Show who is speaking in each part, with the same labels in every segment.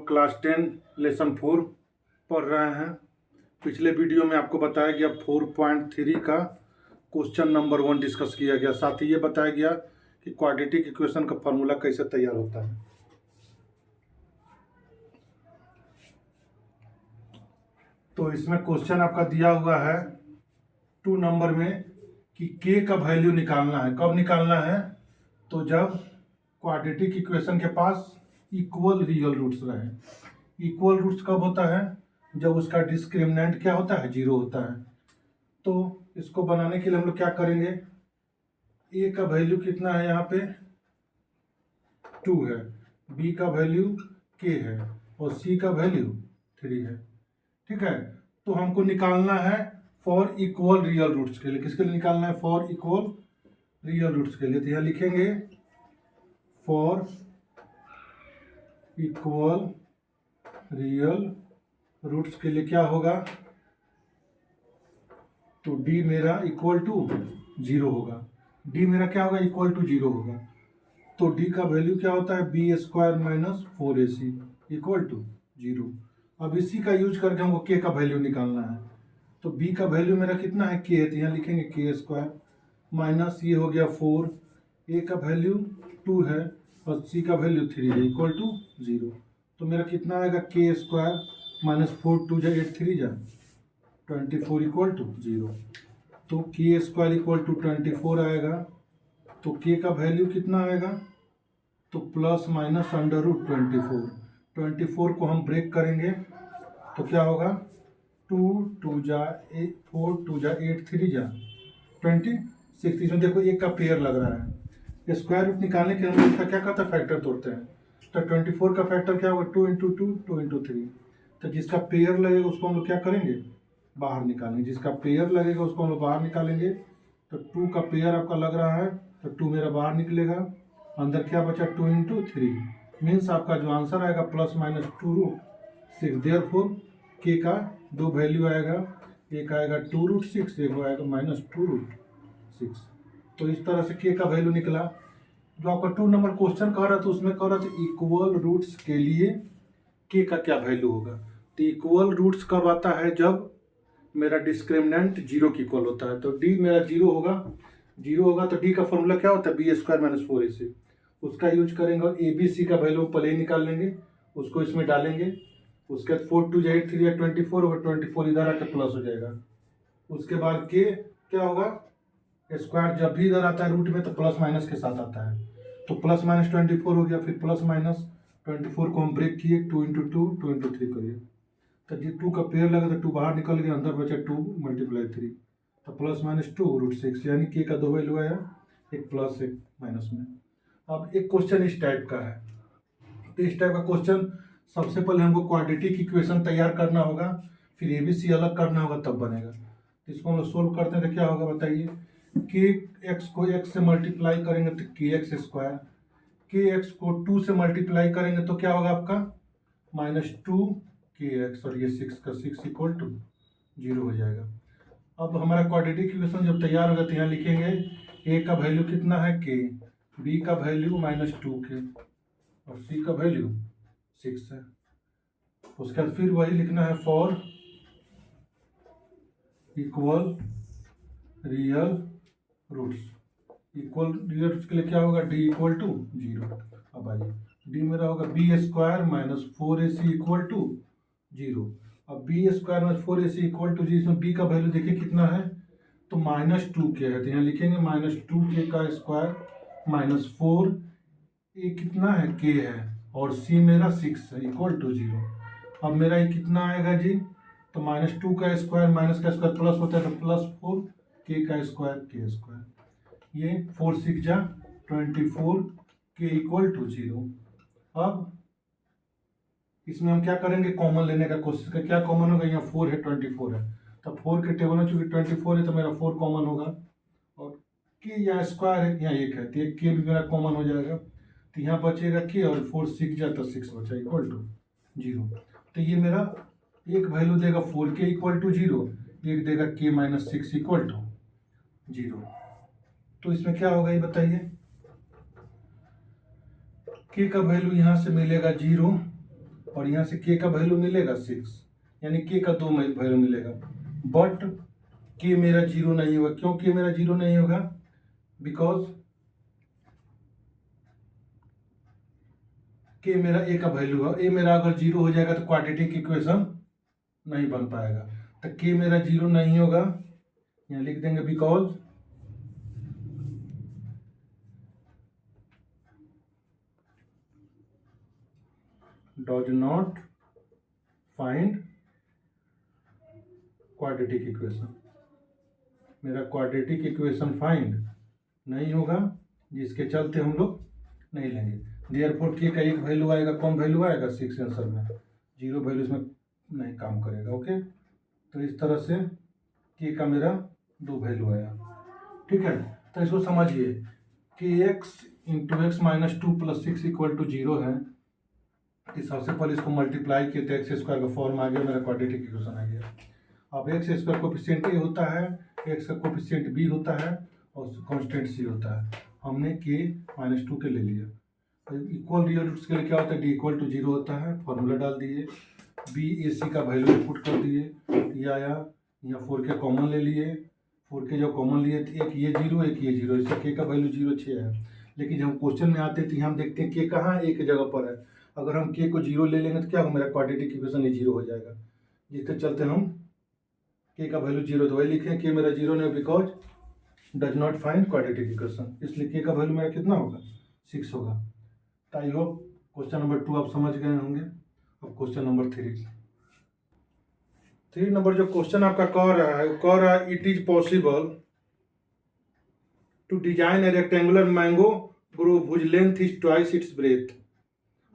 Speaker 1: Class 10 lesson 4 पढ़ रहे हैं। पिछले वीडियो में आपको बताया गया 4.3 का क्वेश्चन नंबर 1 डिस्कस किया गया। साथ ही ये बताया गया कि क्वाड्रेटिक इक्वेशन का फॉर्मूला कैसे तैयार होता है। तो इसमें क्वेश्चन आपका दिया हुआ है 2 नंबर में कि के का वैल्यू निकालना है। कब निकालना है? तो जब क्वाड्रेटिक इक्वेशन के पास इक्वल रियल रूट्स रहे। इक्वल रूट्स कब होता है? जब उसका डिस्क्रिमिनेंट क्या होता है? 0 होता है। तो इसको बनाने के लिए हम लोग क्या करेंगे? ए का वैल्यू कितना है? यहाँ पे 2 है, बी का वैल्यू के है और सी का वैल्यू 3 है। ठीक है, तो हमको निकालना है फॉर इक्वल रियल रूट्स के लिए। किसके लिए निकालना है? फॉर इक्वल रियल रूट्स के लिए। तो यहाँ लिखेंगे फॉर इक्वल रियल रूट्स के लिए क्या होगा? तो डी मेरा इक्वल टू 0 होगा। डी मेरा क्या होगा? इक्वल टू 0 होगा। तो डी का वैल्यू क्या होता है? B square minus 4ac equal to 0। अब इसी का यूज करके हमको के का वैल्यू निकालना है। तो बी का वैल्यू मेरा कितना है? के है, तो यहाँ लिखेंगे के स्क्वायर माइनस ये हो गया 4, ए का वैल्यू 2 है और सी का वैल्यू 3 है इक्वल टू 0। तो मेरा कितना आएगा? के स्क्वायर माइनस 4 2 जा 8 3 जा 24 इक्वल टू 0। तो के स्क्वायर इक्वल टू 24 आएगा। तो के का वैल्यू कितना आएगा? तो प्लस माइनस अंडर रूट 24 को हम ब्रेक करेंगे तो क्या होगा? 2 2 जा 8 4 2 जा 8 3 जा 26। इसमें देखो एक का पेयर लग रहा है। स्क्वायर रूट निकालने के हम इसका क्या करते हैं? फैक्टर तोड़ते हैं। तो 24 का फैक्टर क्या होगा? 2 इंटू 2 2 इंटू 3। तो जिसका पेयर लगेगा उसको हम लोग क्या करेंगे? बाहर निकालेंगे। जिसका पेयर लगेगा उसको हम लोग बाहर निकालेंगे। तो 2 का पेयर आपका लग रहा है तो 2 मेरा बाहर निकलेगा। अंदर क्या बचा? 2 इंटू 3 मीन्स आपका जो आंसर आएगा प्लस माइनस 2 रूट 6। देयरफॉर के का 2 वैल्यू आएगा। एक आएगा 2 रूट 6, एक आएगा माइनस 2 रूट 6। तो इस तरह से के का वैल्यू निकला। जो आपका 2 नंबर क्वेश्चन कह रहा था उसमें कह रहा था इक्वल रूट्स के लिए के का क्या वैल्यू होगा। तो इक्वल रूट्स कब आता है? जब मेरा डिस्क्रिमिनेंट 0 की इक्वल होता है। तो डी मेरा 0 होगा तो डी का फॉर्मूला क्या होता है? B square minus 4ac। उसका यूज करेंगे और ए बी सी का वैल्यू पहले ही निकाल लेंगे, उसको इसमें डालेंगे। उसके बाद 4 2 8 3 24 होगा, 24 इधर आकर प्लस हो जाएगा। उसके बाद के क्या होगा? स्क्वायर जब भी इधर आता है रूट में तो प्लस माइनस के साथ आता है। तो प्लस माइनस 24 हो गया। फिर प्लस माइनस 24 को हम ब्रेक किए, 2 इंटू 2 2 इंटू 3 करिए। तो जी 2 का पेयर लगा तो 2 बाहर निकल गया, अंदर बचा 2 मल्टीप्लाई 3। तो प्लस माइनस 2 रूट 6 यानी के का 2 वैल्यू आया, एक प्लस एक माइनस में। अब एक क्वेश्चन इस टाइप का है। तो इस टाइप का क्वेश्चन सबसे पहले हमको क्वाड्रेटिक इक्वेशन तैयार करना होगा, फिर एबीसी अलग करना होगा तब बनेगा। तो इसको हम लोग सोल्व करते हैं तो क्या होगा बताइए? के एक्स को एक्स से मल्टीप्लाई करेंगे तो के एक्स स्क्वायर, के एक्स को 2 से मल्टीप्लाई करेंगे तो क्या होगा आपका? माइनस 2 के एक्स और ये 6 का 6 इक्वल टू 0 हो जाएगा। अब हमारा क्वाड्रेटिक इक्वेशन जब तैयार होगा तो यहाँ लिखेंगे ए का वैल्यू कितना है? के, बी का वैल्यू माइनस 2 के और सी का वैल्यू 6 है। उसके बाद फिर वही लिखना है for equal real roots. Equal real roots के लिए क्या होगा? D equal to 0। अब आइए डी मेरा होगा B square minus 4ac equal to 0। अब B square minus 4ac equal to 0, इसमें बी का वैल्यू देखिए कितना है? तो माइनस 2 के है, तो यहाँ लिखेंगे माइनस 2 के का स्क्वायर माइनस 4, ये कितना है? के है और सी मेरा 6 है इक्वल टू 0। अब मेरा ये कितना आएगा जी? तो माइनस 2 का स्क्वायर माइनस का स्क्वायर प्लस होता है तो प्लस 4 के का स्क्वायर के स्क्वायर, ये 4 6 जा 24 के इक्वल टू 0। अब इसमें हम क्या करेंगे? कॉमन लेने का कोशिश करें। क्या कॉमन होगा? यहाँ 4 है, 24 है, तो 4 के टेबल में चूंकि 24 है तो मेरा 4 कॉमन होगा और के यहाँ स्क्वायर है, यहाँ 1 है तो एक के भी मेरा कॉमन हो जाएगा। तो यहाँ बचेगा के और 4 6 जा तो 6 बचा इक्वल टू 0। तो ये मेरा एक वैल्यू देगा 4 के इक्वल टू 0, एक देगा के माइनस 6 इक्वल टू 0। तो इसमें क्या होगा ये बताइए? के का वैल्यू यहाँ से मिलेगा 0 और यहाँ से k का वैल्यू मिलेगा 6, यानी k का 2 वैल्यू मिलेगा। बट k मेरा 0 नहीं होगा। क्यों k मेरा 0 नहीं होगा? बिकॉज k मेरा a का वैल्यू है। a मेरा अगर 0 हो जाएगा तो क्वाड्रेटिक इक्वेशन नहीं बन पाएगा। तो k मेरा 0 नहीं होगा, यहाँ लिख देंगे because does not find quadratic equation. मेरा क्वाड्रेटिक इक्वेशन फाइंड नहीं होगा, जिसके चलते हम लोग नहीं लेंगे। देयरफॉर के का एक वैल्यू आएगा, कौन वैल्यू आएगा 6 आंसर में, 0 वैल्यू इसमें नहीं काम करेगा। ओके, तो इस तरह से के का मेरा 2 वैल्यू आया। ठीक है, तो इसको समझिए कि x into X minus 2 plus 6 equal to 0 है। कि सबसे पहले इसको मल्टीप्लाई किए तो एक्स स्क्वायर का फॉर्म आ गया, मेरा क्वाड्रेटिक इक्वेशन आ गया। अब एक्स स्क्वायर कोफिशिएंट ए होता है, एक्स का कोफिशिएंट बी होता है और कांस्टेंट सी होता है। हमने के माइनस 2 के ले लिया। तो इक्वल रियल रूट्स के लिए क्या होता है, डी इक्वल टू 0 होता है, फॉर्मूला डाल दिए, बी ए सी का वैल्यू इनपुट कर दिए, या यहाँ 4 के कॉमन ले लिए, 4 के जो कॉमन लिए थे, एक ये 0 एक ये 0, इससे के का वैल्यू 0 6 है। लेकिन जब क्वेश्चन में आते थे हम देखते हैं के कहाँ एक जगह पर है। अगर हम के को 0 ले लेंगे तो क्या होगा, मेरा क्वाड्रेटिक इक्वेशन ही 0 हो जाएगा, जिसके चलते हम के का वैल्यू 0, तो वही लिखे के मेरा 0 नहीं, because does not find quadratic equation, इसलिए के का वैल्यू मेरा कितना होगा 6 होगा। तो आई होप क्वेश्चन नंबर 2 आप समझ गए होंगे। अब क्वेश्चन नंबर 3 नंबर जो क्वेश्चन आपका कह रहा है, वो कह रहा है it is possible to design a rectangular mango grove whose length is twice its breadth.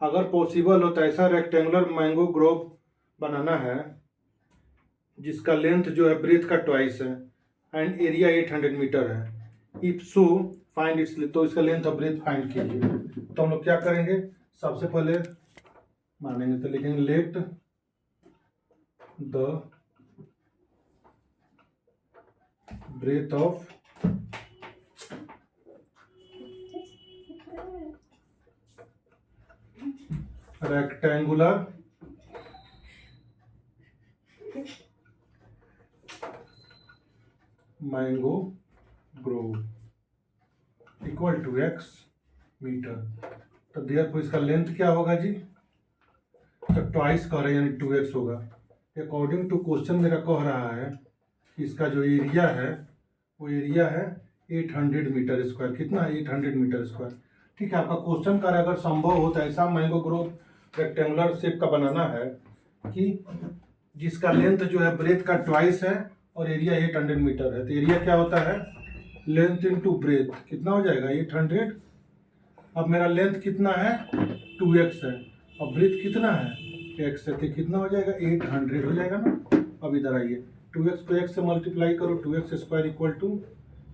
Speaker 1: अगर पॉसिबल हो तो ऐसा रेक्टेंगुलर मैंगो ग्रोव बनाना है जिसका लेंथ जो है ब्रेथ का ट्वाइस है एंड एरिया 800 मीटर है। इफ सो फाइंड इट्स, तो इसका लेंथ और ब्रेथ फाइंड कीजिए। तो हम लोग क्या करेंगे, सबसे पहले मानेंगे तो लिखेंगे let the breadth of rectangular mango grove equal to x metre. तो देयरफॉर इसका लेंथ क्या होगा जी, तो ट्वाइस कह रहे हैं यानी 2x होगा। अकॉर्डिंग टू क्वेश्चन मेरा कह रहा है कि इसका जो एरिया है वो एरिया है 800 मीटर स्क्वायर। कितना, 800 मीटर स्क्वायर। ठीक है, आपका क्वेश्चन कर अगर संभव हो तो ऐसा मैंगो ग्रोव रेक्टेंगुलर शेप का बनाना है कि जिसका लेंथ जो है ब्रेथ का ट्वाइस है और एरिया 800 मीटर है। तो एरिया क्या होता है, लेंथ इनटू ब्रेथ, कितना हो जाएगा 800। अब मेरा लेंथ कितना है 2x है और ब्रेथ कितना है x है, तो कितना हो जाएगा 800 हो जाएगा ना। अब इधर आइए, 2x को x से मल्टीप्लाई करो, 2x स्क्वायर इक्वल टू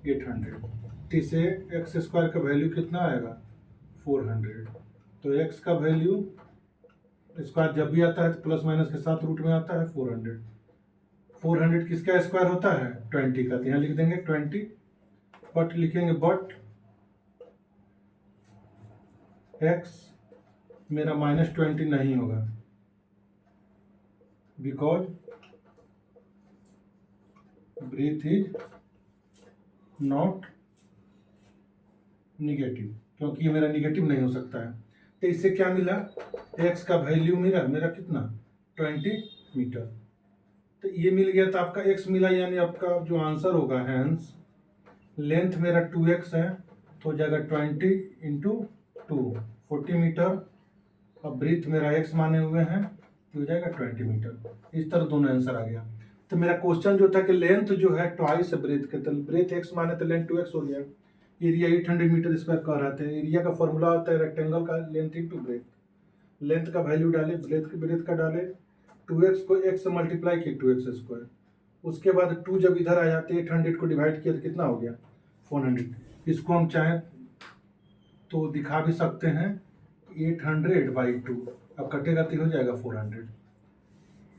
Speaker 1: 800। तो इसे x स्क्वायर का वैल्यू कितना आएगा 400। तो x का वैल्यू स्क्वायर जब भी आता है तो प्लस माइनस के साथ रूट में आता है 400। 400 किसका स्क्वायर होता है 20 का, तो यहाँ लिख देंगे 20। बट लिखेंगे बट x मेरा -20 नहीं होगा, because breadth is not negative, क्योंकि ये मेरा निगेटिव नहीं हो सकता है। तो इससे क्या मिला, x का वैल्यू मेरा कितना 20 मीटर। तो ये मिल गया, तो आपका x मिला, यानी आपका जो आंसर होगा हैंस लेंथ मेरा 2x है तो हो जाएगा 20 इंटू 2 40 मीटर। अब ब्रेथ मेरा x माने हुए हैं तो हो जाएगा 20 मीटर। इस तरह दोनों आंसर आ गया। तो मेरा क्वेश्चन जो था कि लेंथ जो है ट्वाइस ब्रेथ के, तो ब्रेथ x माने तो लेंथ 2x हो गया। एरिया 800 मीटर स्क्वायर कह रहे थे। एरिया का फॉर्मूला होता है रेक्टेंगल का लेंथ इंटू ब्रेथ। लेंथ का वैल्यू डाले, ब्रेथ का डाले, 2x को x से मल्टीप्लाई किए 2x स्क्वायर। उसके बाद 2 जब इधर आया तो 800 को डिवाइड किया तो कितना हो गया 400। इसको हम चाहें तो दिखा भी सकते हैं 800/2, अब कटेगा तो हो जाएगा 400।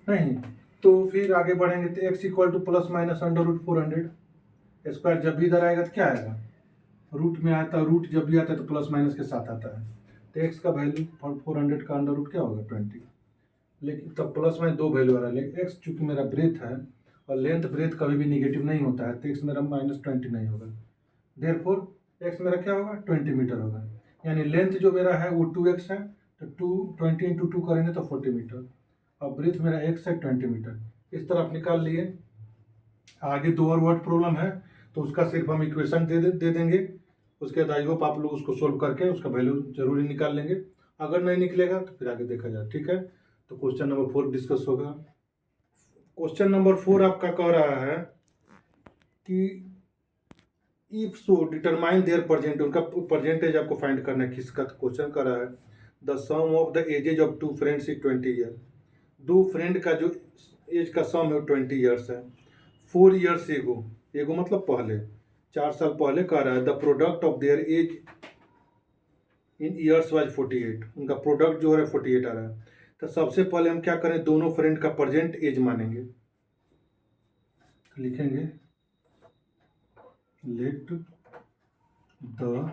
Speaker 1: नहीं तो फिर आगे बढ़ेंगे तो x equal two plus minus √400। Square जब भी इधर आएगा तो क्या आएगा, रूट में आता है, रूट जब भी आता है तो प्लस माइनस के साथ आता है। तो x का वैल्यू 400 का अंडर रूट क्या होगा 20। लेकिन तब प्लस में 2 वैल्यू आ रहा है, लेकिन एक्स चूंकि मेरा ब्रेथ है और लेंथ ब्रेथ कभी भी निगेटिव नहीं होता है, तो एक्स मेरा -20 नहीं होगा। देयरफॉर एक्स मेरा क्या होगा, 20 मीटर होगा। यानी लेंथ जो मेरा है वो 2x है, तो 20 इंटू 2 करेंगे तो 40 मीटर, और ब्रेथ मेरा x है 20 मीटर। इस तरह आप निकाल लिए। आगे 2 और वर्ड प्रॉब्लम है, तो उसका सिर्फ हम इक्वेशन दे देंगे। उसके बाद आई होप आप लोग उसको सोल्व करके उसका वैल्यू जरूरी निकाल लेंगे। अगर नहीं निकलेगा तो फिर आगे देखा जाए, ठीक है। तो क्वेश्चन नंबर 4 डिस्कस होगा। क्वेश्चन नंबर 4 आपका कह रहा है कि if so determine their percent, उनका परसेंटेज आपको फाइंड करना है। किसका क्वेश्चन कर रहा है, the sum of the ages of 2 friends is 20 year. 2 friend का जो एज का सम है 20 ईयर्स है। 4 ईयर्स एगो, एगो मतलब पहले, 4 साल पहले कह रहा है the product of their age in years was 48। उनका प्रोडक्ट जो है 48 आ रहा है। तो सबसे पहले हम क्या करें, दोनों फ्रेंड का प्रेजेंट एज मानेंगे। लिखेंगे let the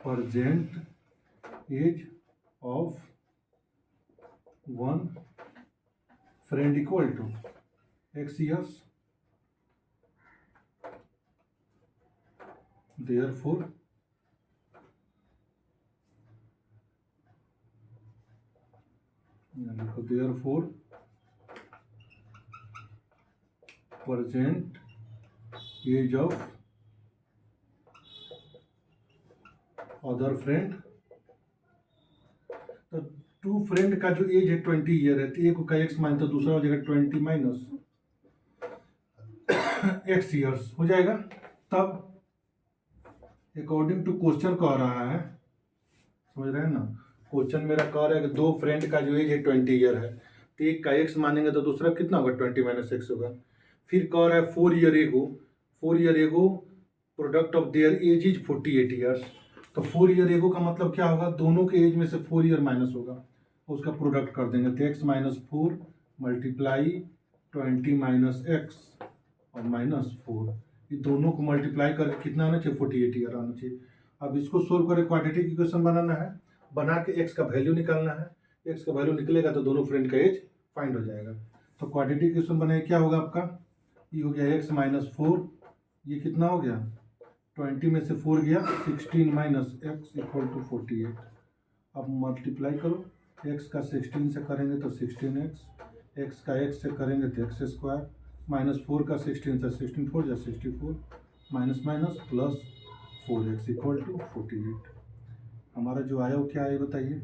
Speaker 1: present age of one friend equal to x years, therefore present age of other friend. तो 2 फ्रेंड का जो एज है 20 ईयर है, तो एक का एक्स माइन, तो दूसरा हो जाएगा 20 माइनस एक्स ईयर्स हो जाएगा। तब अकॉर्डिंग टू क्वेश्चन कह रहा है, समझ रहे हैं ना, क्वेश्चन मेरा कह रहा है कि 2 फ्रेंड का जो एज है 20 ईयर है, तो एक का एक्स मानेंगे तो दूसरा कितना होगा, 20 माइनस एक्स होगा। फिर कह रहा है 4 year ago product of their age is 48 years. तो 4 ईयर एगो का मतलब क्या होगा, दोनों के एज में से 4 ईयर माइनस होगा, उसका प्रोडक्ट कर देंगे। तो x minus 4 multiply 20 minus x और माइनस 4, ये दोनों को मल्टीप्लाई करके कितना आना चाहिए, 48 ईयर आना चाहिए। अब इसको सोल्व करके क्वाड्रेटिक इक्वेशन बनाना है, बना के एक्स का वैल्यू निकालना है। एक्स का वैल्यू निकलेगा तो दोनों फ्रेंड का एज फाइंड हो जाएगा। तो क्वाड्रेटिक इक्वेशन बनाए, क्या होगा आपका, ये हो गया एक्स माइनस 4, ये कितना हो गया, 20 में से 4 गया, 16 माइनस एक्स इक्वल टू 48। अब मल्टीप्लाई करो, एक्स का 16 से करेंगे तो 16x, एक्स का एक्स से करेंगे तो एक्स स्क्वायर, माइनस 4 का 16 से 16 4 या 64, minus minus plus 4x equal to 48। हमारा जो आया वो क्या आया बताइए।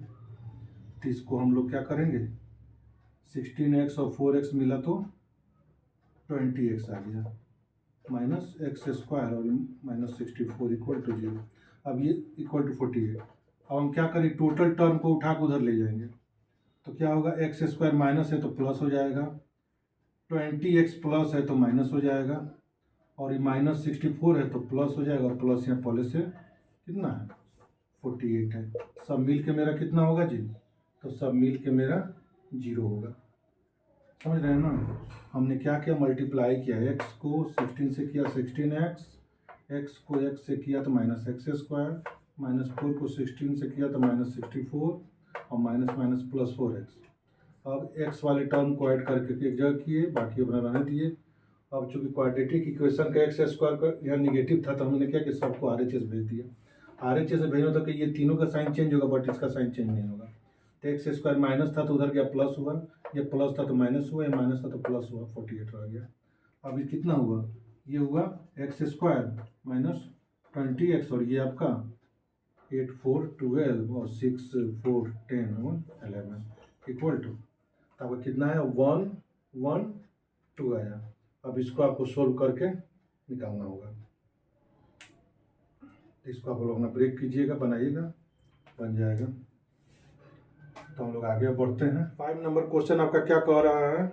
Speaker 1: तो इसको हम लोग क्या करेंगे, 16x और 4x मिला तो 20x आ गया, माइनस एक्स स्क्वायर और माइनस 64 इक्वल टू 0। अब ये इक्वल टू 48। अब हम क्या करें, टोटल टर्म को उठा के उधर ले जाएंगे, तो क्या होगा, एक्स स्क्वायर माइनस है तो प्लस हो जाएगा, 20x प्लस है तो माइनस हो जाएगा, और ये माइनस 64 है तो प्लस हो जाएगा, और प्लस यहाँ पहले से कितना है 48 है। सब मिल के मेरा कितना होगा जी, तो सब मिल के मेरा 0 होगा। समझ रहे हैं ना, हमने क्या किया, मल्टीप्लाई किया, एक्स को 16 से किया 16x, एक्स को x से किया तो माइनस एक्स स्क्वायर, माइनस 4 को 16 से किया तो माइनस 64, और माइनस माइनस प्लस 4x। अब x वाले टर्म को ऐड करके एक जगह किए, बाकी अपना रहने दिए। अब चूंकि क्वाड्रेटिक इक्वेशन का एक्स स्क्वायर का यहाँ निगेटिव था, तो हमने क्या कि सबको RHS भेज दिया। RHS भेजना था कि ये तीनों का साइन चेंज होगा, बट इसका साइन चेंज नहीं होगा। तो एक्स स्क्वायर माइनस था तो उधर गया प्लस हुआ, ये प्लस था तो माइनस हुआ, ये माइनस था तो प्लस हुआ, 48 रह गया। अब ये कितना हुआ, ये हुआ एक्स स्क्वायर माइनस 20x, और ये आपका 8 4 12 और 6 4 10 11 इक्वल टू, अब कितना है 1 1 2 आया। अब इसको आपको सोल्व करके निकालना होगा। इसको आप लोग अपना ब्रेक कीजिएगा, बनाइएगा, बन जाएगा। तो हम लोग आगे बढ़ते हैं। 5 नंबर क्वेश्चन आपका क्या कह रहा है,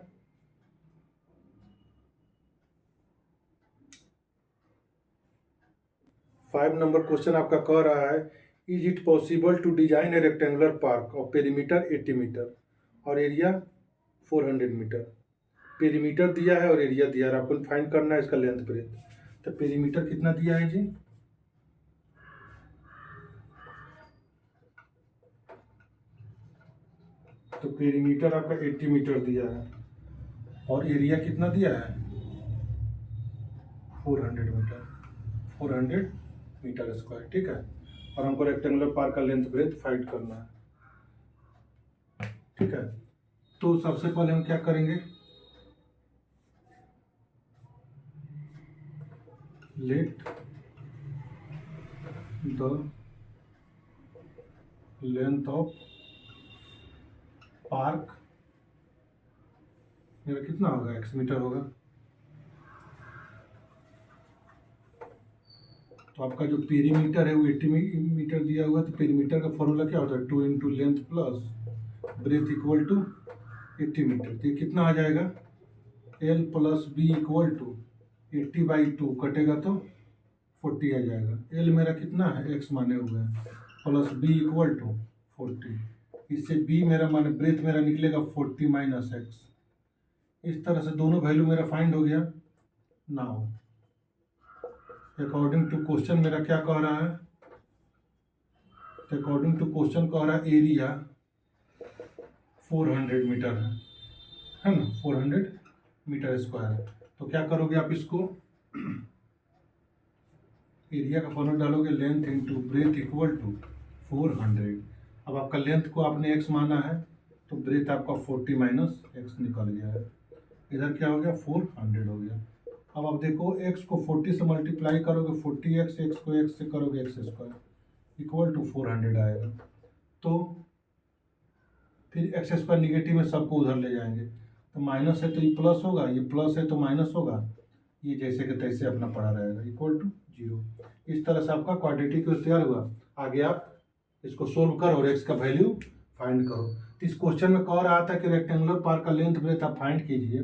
Speaker 1: 5 नंबर क्वेश्चन आपका कह रहा है, is it possible to design a rectangular park of perimeter 80 metre और एरिया 400 मीटर। पेरीमीटर दिया है और एरिया दिया है, आपको फाइंड करना है इसका लेंथ ब्रेथ। तो पेरीमीटर कितना दिया है जी, तो पेरीमीटर आपका 80 मीटर दिया है और एरिया कितना दिया है 400 मीटर, 400 मीटर स्क्वायर, ठीक है। और हमको रेक्टेंगुलर पार्क का लेंथ ब्रेथ फाइंड करना है, ठीक है। तो सबसे पहले हम क्या करेंगे, let the length of park, मेरा कितना होगा, x मीटर होगा। तो आपका जो पेरीमीटर है वो 80 मीटर दिया हुआ है, तो पेरीमीटर का फॉर्मूला क्या होता है, 2 into length plus breadth equal to 80 metre. तो ये कितना आ जाएगा, L plus B equal to 80/2 कटेगा तो 40 आ जाएगा। L मेरा कितना है, x माने हुए हैं, प्लस b इक्वल टू 40, इससे b मेरा माने ब्रेथ मेरा निकलेगा 40 माइनस x। इस तरह से दोनों वैल्यू मेरा फाइंड हो गया। नाउ अकॉर्डिंग टू क्वेश्चन मेरा क्या कह रहा है, अकॉर्डिंग टू क्वेश्चन कह रहा है एरिया 400 मीटर है ना, 400 मीटर स्क्वायर है। तो क्या करोगे आप इसको, एरिया का फॉर्मूला डालोगे, length into breadth equal to 400। अब आपका लेंथ को आपने x माना है तो ब्रेथ आपका 40 माइनस x निकल गया है, इधर क्या हो गया 400 हो गया। अब आप देखो x को 40 से मल्टीप्लाई करोगे 40x, x को x से करोगे x स्क्वायर इक्वल टू 400 आएगा। तो फिर एक्स स्क्वायर निगेटिव में सबको उधर ले जाएंगे, तो माइनस है तो ये प्लस होगा, ये प्लस है तो माइनस होगा, ये जैसे कि तैसे अपना पड़ा रहेगा इक्वल टू 0। इस तरह से आपका क्वाड्रेटिक इक्वेशन तैयार हुआ। आगे आप इसको सोल्व करो और एक्स का वैल्यू फाइंड करो। तो इस क्वेश्चन में कह रहा था कि रेक्टेंगुलर पार्क का लेंथ ब्रेथ आप फाइंड कीजिए,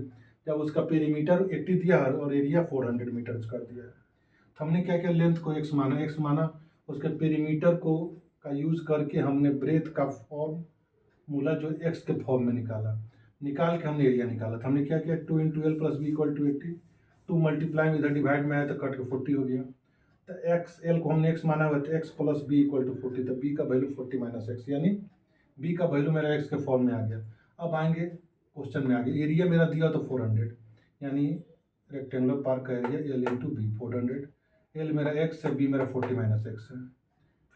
Speaker 1: जब उसका पेरीमीटर 80 दिया है और एरिया 400 मीटर कर दिया है। तो हमने क्या किया, लेंथ को x माना, उसके पेरीमीटर को का यूज़ करके हमने ब्रेथ का फॉर्म मूला जो x के फॉर्म में निकाल के हमने एरिया निकाला था। हमने क्या किया, 2 into L plus B equal to 80, 2 multiply में इधर डिवाइड में आया तो कट के 40 हो गया। तो एक्स एल को हमने x माना हुआ तो x plus B equal to 40, तो b का वैल्यू 40 माइनस एक्स, यानी b का वैल्यू मेरा x के फॉर्म में आ गया। अब आएंगे क्वेश्चन में, आगे एरिया मेरा दिया तो 400, यानी रेक्टेंगुलर पार्क का area l into B 400, l मेरा x है, b मेरा 40 माइनस एक्स है।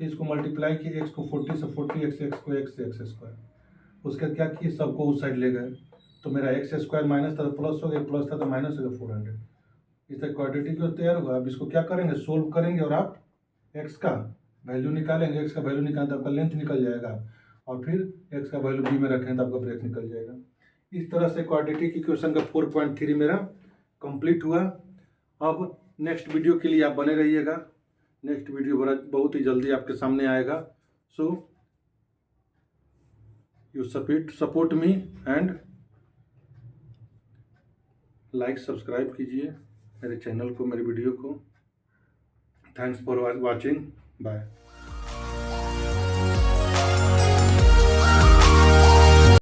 Speaker 1: फिर इसको मल्टीप्लाई किए, x को 40 से 40, x को x से x स्क्वायर, उसका क्या किए, सबको उस साइड ले गए, तो मेरा एक्स स्क्वायर माइनस था तो प्लस हो गया, प्लस था तो माइनस हो गया 400। इस तरह क्वाड्रेटिक तैयार होगा। अब इसको क्या करेंगे, सोल्व करेंगे और आप एक्स का वैल्यू निकालेंगे, एक्स का वैल्यू निकालें तो आपका लेंथ निकल जाएगा, और फिर एक्स का वैल्यू बी में रखें तो आपका ब्रेथ निकल जाएगा। इस तरह से क्वाड्रेटिक इक्वेशन का 4.3 मेरा कंप्लीट हुआ। अब नेक्स्ट वीडियो के लिए आप बने रहिएगा, नेक्स्ट वीडियो बहुत ही जल्दी आपके सामने आएगा। So you support me and like subscribe कीजिए मेरे चैनल को, मेरे वीडियो को। Thanks for watching, bye.